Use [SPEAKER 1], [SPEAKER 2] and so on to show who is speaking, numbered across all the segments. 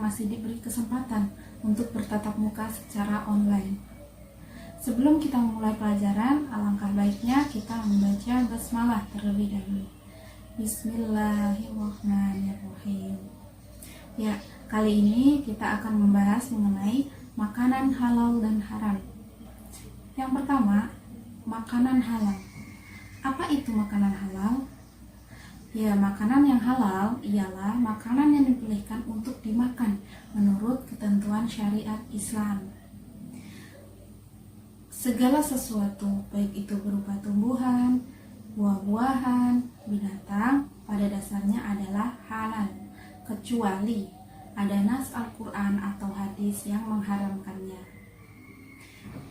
[SPEAKER 1] masih diberi kesempatan untuk bertatap muka secara online. Sebelum kita memulai pelajaran, alangkah baiknya kita membaca basmalah terlebih dahulu. Bismillahirrahmanirrahim. Ya, kali ini kita akan membahas mengenai makanan halal dan haram. Yang pertama, makanan halal. Apa itu makanan halal? Ya, makanan yang halal ialah makanan yang dibolehkan untuk dimakan menurut ketentuan syariat Islam. Segala sesuatu, baik itu berupa tumbuhan, buah-buahan, binatang, pada dasarnya adalah halal, kecuali ada nas Al-Quran atau hadis yang mengharamkannya.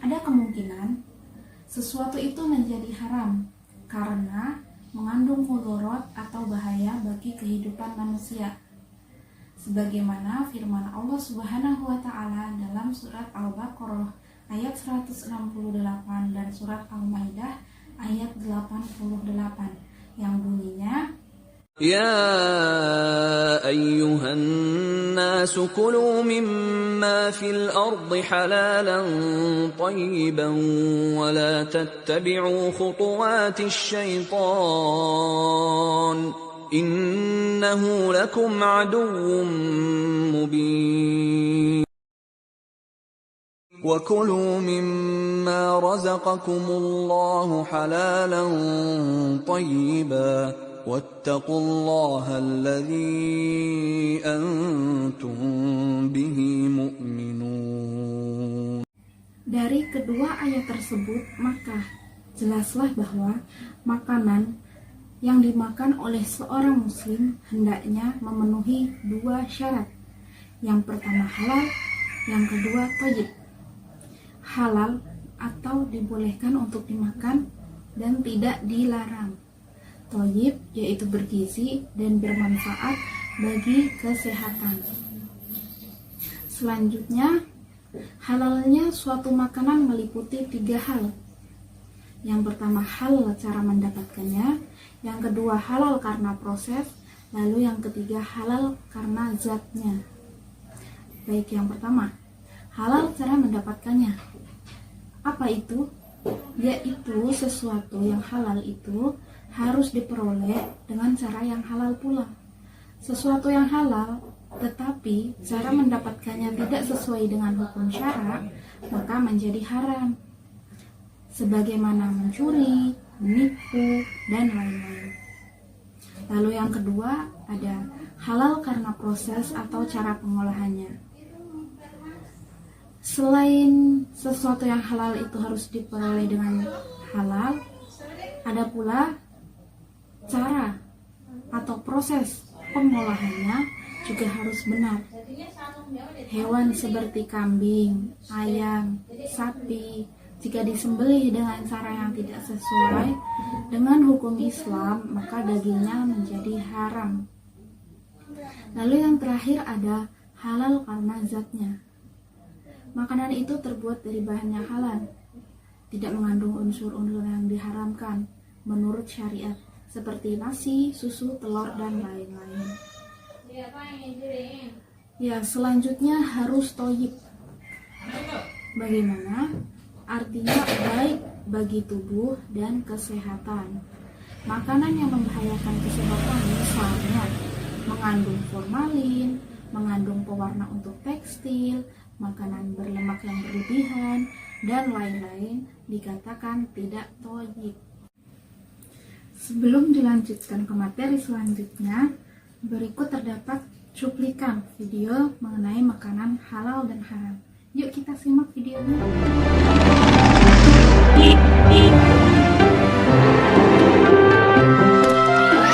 [SPEAKER 1] Ada kemungkinan sesuatu itu menjadi haram karena mengandung mudarat atau bahaya bagi kehidupan manusia. Sebagaimana firman Allah Subhanahu wa taala dalam surat Al-Baqarah ayat 168 dan surat Al-Maidah ayat 88 yang bunyinya,
[SPEAKER 2] يا أيها الناس كلوا مما في الأرض حلالا طيبا ولا تتبعوا خطوات الشيطان إنه لكم عدو مبين وكلوا مما رزقكم الله حلالا طيبا واتقوا الله الذي أنتم به مؤمنون.
[SPEAKER 1] Dari kedua ayat tersebut, maka jelaslah bahwa makanan yang dimakan oleh seorang muslim hendaknya memenuhi dua syarat. Yang pertama halal, yang kedua thayyib. Halal atau dibolehkan untuk dimakan dan tidak dilarang. Thayyib yaitu bergizi dan bermanfaat bagi kesehatan. Selanjutnya, halalnya suatu makanan meliputi 3 hal. Yang pertama halal cara mendapatkannya, yang kedua halal karena proses, lalu yang ketiga halal karena zatnya. Baik, yang pertama, halal cara mendapatkannya. Apa itu? Yaitu sesuatu yang halal itu harus diperoleh dengan cara yang halal pula. Sesuatu yang halal tetapi cara mendapatkannya tidak sesuai dengan hukum syara, maka menjadi haram. Sebagaimana mencuri, menipu, dan lain-lain. Lalu yang kedua ada halal karena proses atau cara pengolahannya. Selain sesuatu yang halal itu harus diperoleh dengan halal, ada pula cara atau proses pengolahannya juga harus benar. Hewan seperti kambing, ayam, sapi, jika disembelih dengan cara yang tidak sesuai dengan hukum Islam, maka dagingnya menjadi haram. Lalu yang terakhir ada halal karena zatnya. Makanan itu terbuat dari bahan yang halal, tidak mengandung unsur-unsur yang diharamkan menurut syariat, seperti nasi, susu, telur, dan lain-lain. Ya, selanjutnya harus thayyib. Bagaimana? Artinya baik bagi tubuh dan kesehatan. Makanan yang membahayakan kesehatan misalnya mengandung formalin, mengandung pewarna untuk tekstil, makanan berlemak yang berlebihan, dan lain-lain dikatakan tidak thayyib. Sebelum dilanjutkan ke materi selanjutnya, berikut terdapat cuplikan video mengenai makanan halal dan haram. Yuk kita simak videonya.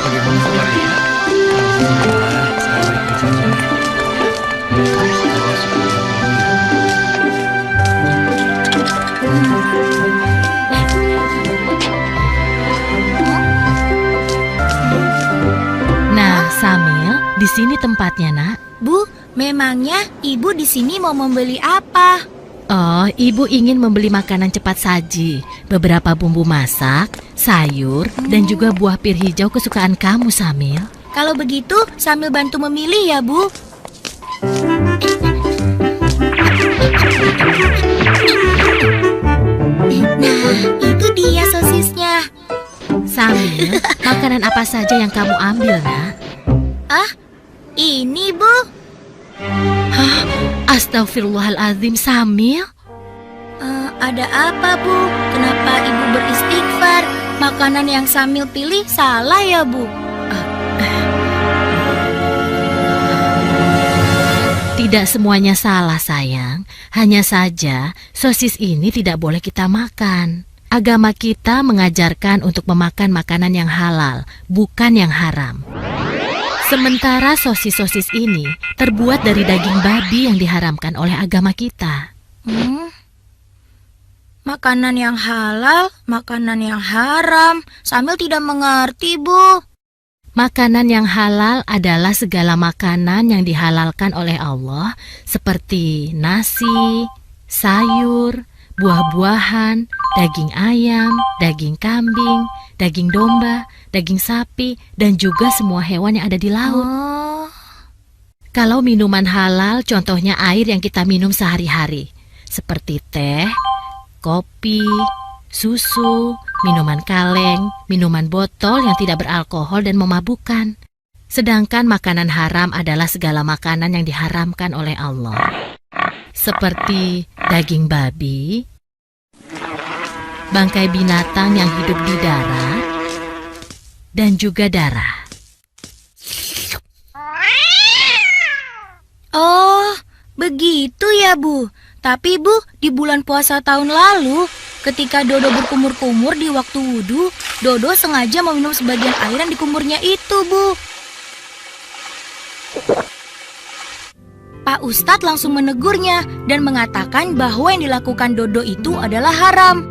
[SPEAKER 3] Bagaimana kabarnya? Alhamdulillah, saya baik-baik saja. Allah syukur.
[SPEAKER 4] Nah, Samil, di sini tempatnya, Nak.
[SPEAKER 5] Bu, memangnya ibu di sini mau membeli apa?
[SPEAKER 4] Oh, ibu ingin membeli makanan cepat saji, beberapa bumbu masak, sayur, dan juga buah pir hijau kesukaan kamu, Samil.
[SPEAKER 5] Kalau begitu, sambil bantu memilih ya, Bu. Nah, itu dia sosisnya.
[SPEAKER 4] Samil, makanan apa saja yang kamu ambil, nak?
[SPEAKER 5] Ah, ini Bu.
[SPEAKER 4] Astagfirullahaladzim, Samil.
[SPEAKER 5] Ada apa Bu? Kenapa Ibu beristighfar? Makanan yang Samil pilih salah ya Bu?
[SPEAKER 4] Tidak semuanya salah, sayang. Hanya saja, sosis ini tidak boleh kita makan. Agama kita mengajarkan untuk memakan makanan yang halal, bukan yang haram. Sementara sosis-sosis ini terbuat dari daging babi yang diharamkan oleh agama kita.
[SPEAKER 5] Makanan yang halal, makanan yang haram. Samil tidak mengerti Bu.
[SPEAKER 4] Makanan yang halal adalah segala makanan yang dihalalkan oleh Allah, seperti nasi, sayur, buah-buahan, daging ayam, daging kambing, daging domba, daging sapi, dan juga semua hewan yang ada di laut. Kalau minuman halal, contohnya air yang kita minum sehari-hari, seperti teh, kopi, susu, minuman kaleng, minuman botol yang tidak beralkohol dan memabukkan. Sedangkan makanan haram adalah segala makanan yang diharamkan oleh Allah, seperti daging babi, bangkai binatang yang hidup di darat, dan juga darah.
[SPEAKER 5] Oh, begitu ya Bu. Tapi Bu, di bulan puasa tahun lalu, ketika Dodo berkumur-kumur di waktu wudhu, Dodo sengaja meminum sebagian air yang dikumurnya itu, Bu. Pak Ustadz langsung menegurnya dan mengatakan bahwa yang dilakukan Dodo itu adalah haram.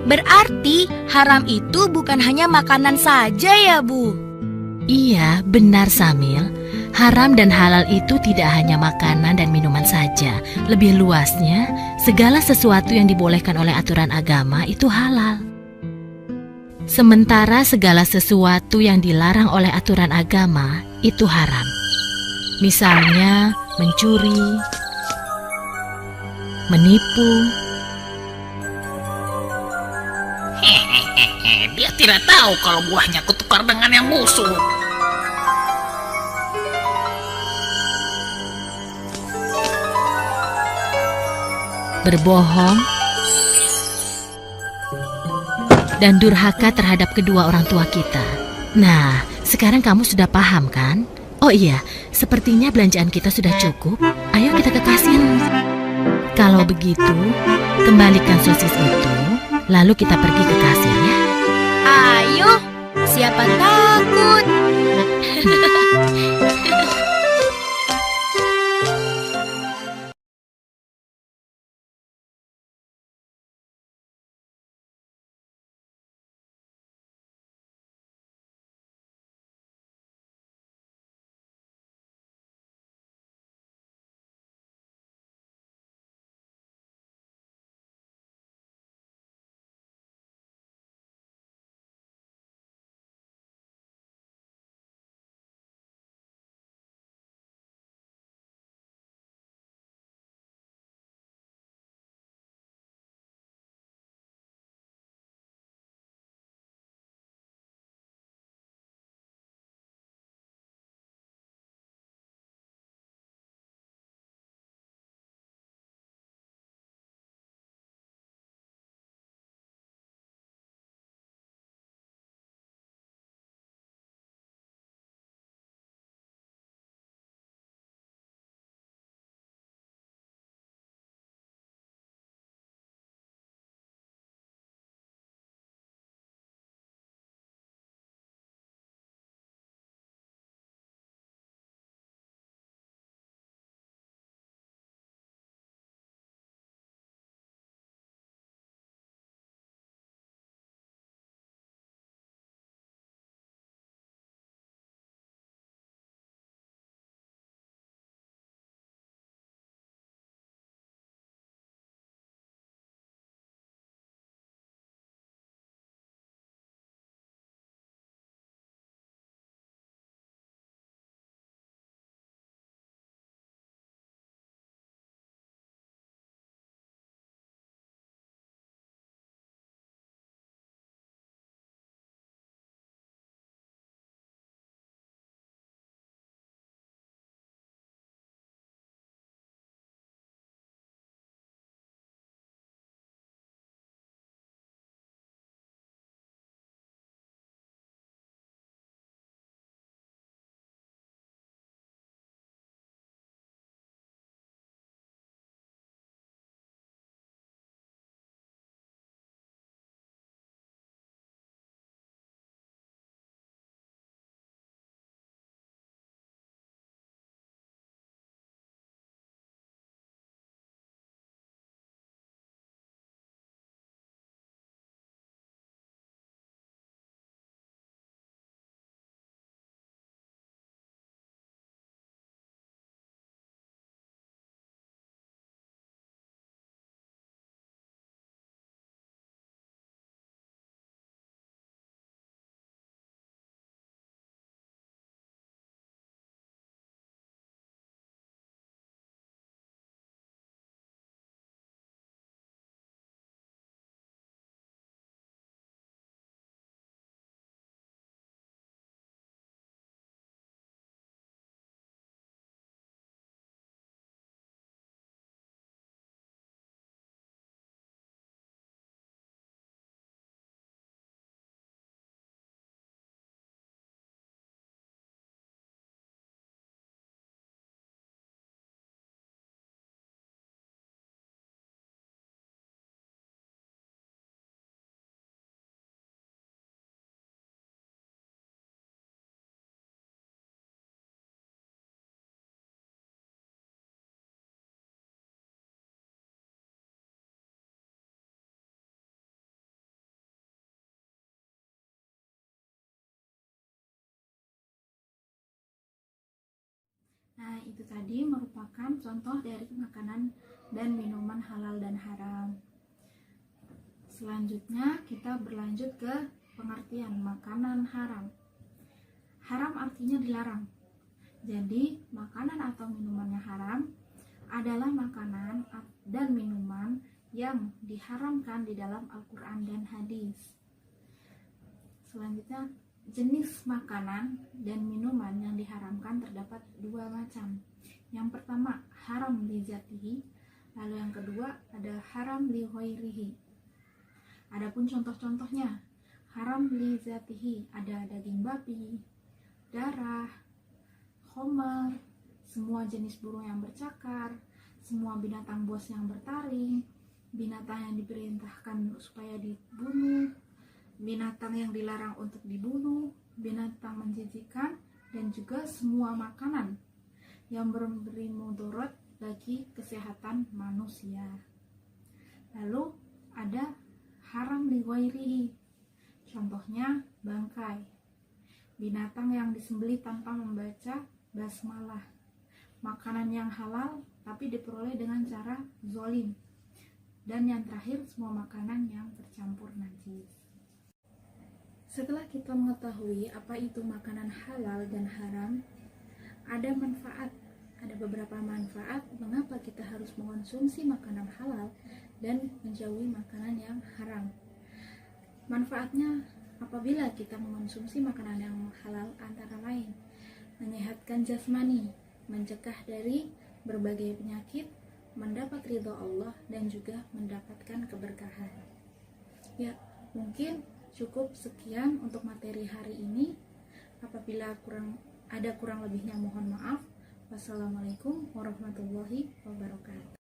[SPEAKER 5] Berarti haram itu bukan hanya makanan saja ya, Bu?
[SPEAKER 4] Iya, benar Samil. Haram dan halal itu tidak hanya makanan dan minuman saja. Lebih luasnya, segala sesuatu yang dibolehkan oleh aturan agama itu halal. Sementara segala sesuatu yang dilarang oleh aturan agama itu haram. Misalnya mencuri, menipu.
[SPEAKER 6] Dia tidak tahu kalau buahnya kutukar dengan yang busuk.
[SPEAKER 4] Berbohong, dan durhaka terhadap kedua orang tua kita. Nah, sekarang kamu sudah paham kan? Oh iya, sepertinya belanjaan kita sudah cukup. Ayo kita ke kasir. Kalau begitu, kembalikan sosis itu, lalu kita pergi ke kasir ya.
[SPEAKER 5] Ayo, siapa takut?
[SPEAKER 1] Nah, itu tadi merupakan contoh dari makanan dan minuman halal dan haram. Selanjutnya kita berlanjut ke pengertian makanan haram. Haram artinya dilarang. Jadi, makanan atau minuman yang haram adalah makanan dan minuman yang diharamkan di dalam Al-Quran dan hadis. Selanjutnya, jenis makanan dan minuman yang diharamkan terdapat dua macam. Yang pertama, haram li zatihi, lalu yang kedua ada haram li ghairihi. Adapun contoh-contohnya, haram li zatihi ada daging babi, darah, khamar, semua jenis burung yang bercakar, semua binatang buas yang bertaring, binatang yang diperintahkan supaya dibunuh, binatang yang dilarang untuk dibunuh, binatang menjijikkan, dan juga semua makanan yang memberi mudarat bagi kesehatan manusia. Lalu ada haram li ghairihi. Contohnya bangkai, binatang yang disembelih tanpa membaca basmalah, makanan yang halal tapi diperoleh dengan cara zolim, dan yang terakhir semua makanan yang bercampur najis. Setelah kita mengetahui apa itu makanan halal dan haram, ada beberapa manfaat mengapa kita harus mengonsumsi makanan halal dan menjauhi makanan yang haram. Manfaatnya apabila kita mengonsumsi makanan yang halal antara lain menyehatkan jasmani, mencegah dari berbagai penyakit, mendapat ridho Allah, dan juga mendapatkan keberkahan. Ya, mungkin cukup sekian untuk materi hari ini. Apabila kurang lebihnya mohon maaf. Wassalamualaikum warahmatullahi wabarakatuh.